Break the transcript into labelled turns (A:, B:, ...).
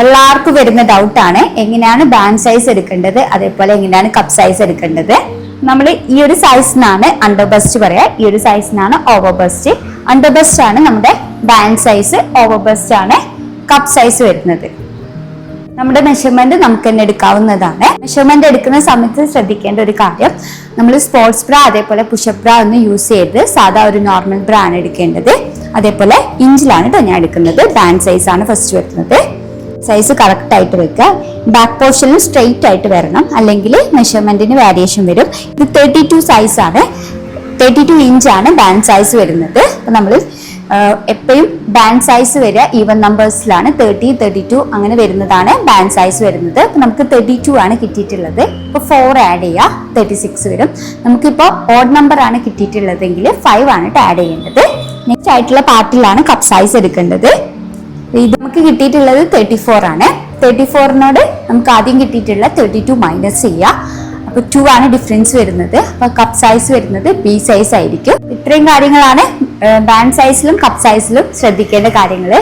A: എല്ലാവർക്കും വരുന്ന ഡൗട്ടാണ് എങ്ങനെയാണ് ബാൻഡ് സൈസ് എടുക്കേണ്ടത്, അതേപോലെ എങ്ങനെയാണ് കപ്പ് സൈസ് എടുക്കേണ്ടത്. നമ്മൾ ഈ ഒരു സൈസിനാണ് അണ്ടർ ബസ്റ്റ് പറയാ, ഈ ഒരു സൈസിനാണ് ഓവർ ബസ്റ്റ്. അണ്ടർ ബസ്റ്റ് ആണ് നമ്മുടെ ബാൻഡ് സൈസ്, ഓവർ ബസ്റ്റ് ആണ് കപ്പ് സൈസ് വരുന്നത്. നമ്മുടെ മെഷർമെന്റ് നമുക്ക് തന്നെ എടുക്കാവുന്നതാണ്. മെഷർമെന്റ് എടുക്കുന്ന സമയത്ത് ശ്രദ്ധിക്കേണ്ട ഒരു കാര്യം, നമ്മൾ സ്പോർട്സ് ബ്രാ അതേപോലെ പുഷപ്പ് ബ്രാ ഒന്നും യൂസ് ചെയ്ത് സാധാ ഒരു നോർമൽ ബ്രാ ആണ് എടുക്കേണ്ടത്. അതേപോലെ ഇഞ്ചിലാണ് ഞാൻ എടുക്കുന്നത്. ബാൻഡ് സൈസ് ആണ് ഫസ്റ്റ് വരുന്നത്. സൈസ് കറക്റ്റ് ആയിട്ട് വെക്കുക. ബാക്ക് പോർഷനിൽ സ്ട്രെയിറ്റ് ആയിട്ട് വരണം, അല്ലെങ്കിൽ മെഷർമെന്റിന് വേരിയേഷൻ വരും. ഇത് 32 സൈസ് ആണ്, 32 ഇഞ്ചാണ് ബാൻഡ് സൈസ് വരുന്നത്. അപ്പൊ നമ്മൾ എപ്പോഴും ബാൻഡ് സൈസ് വരിക ഈവൻ നമ്പേഴ്സിലാണ്. 30, 32 അങ്ങനെ വരുന്നതാണ് ബാൻഡ് സൈസ് വരുന്നത്. അപ്പൊ നമുക്ക് 32 ആണ് കിട്ടിയിട്ടുള്ളത്. ഇപ്പൊ 4 ആഡ് ചെയ്യുക, 36 വരും. നമുക്കിപ്പോൾ ഓഡ് നമ്പർ ആണ് കിട്ടിയിട്ടുള്ളതെങ്കിൽ 5 ആണ് ആഡ് ചെയ്യേണ്ടത്. നെക്സ്റ്റ് ആയിട്ടുള്ള പാർട്ടിലാണ് കപ്പ് സൈസ് എടുക്കേണ്ടത്. ഇത് നമുക്ക് കിട്ടിയിട്ടുള്ളത് 34 ആണ്. 34നോട് നമുക്ക് ആദ്യം കിട്ടിയിട്ടുള്ള 32 മൈനസ് ചെയ്യുക. അപ്പൊ 2 ആണ് ഡിഫറൻസ് വരുന്നത്. അപ്പൊ കപ്പ് സൈസ് വരുന്നത് ബി സൈസ് ആയിരിക്കും. ഇത്രയും കാര്യങ്ങളാണ് ബാൻഡ് സൈസിലും കപ്പ് സൈസിലും ശ്രദ്ധിക്കേണ്ട കാര്യങ്ങൾ.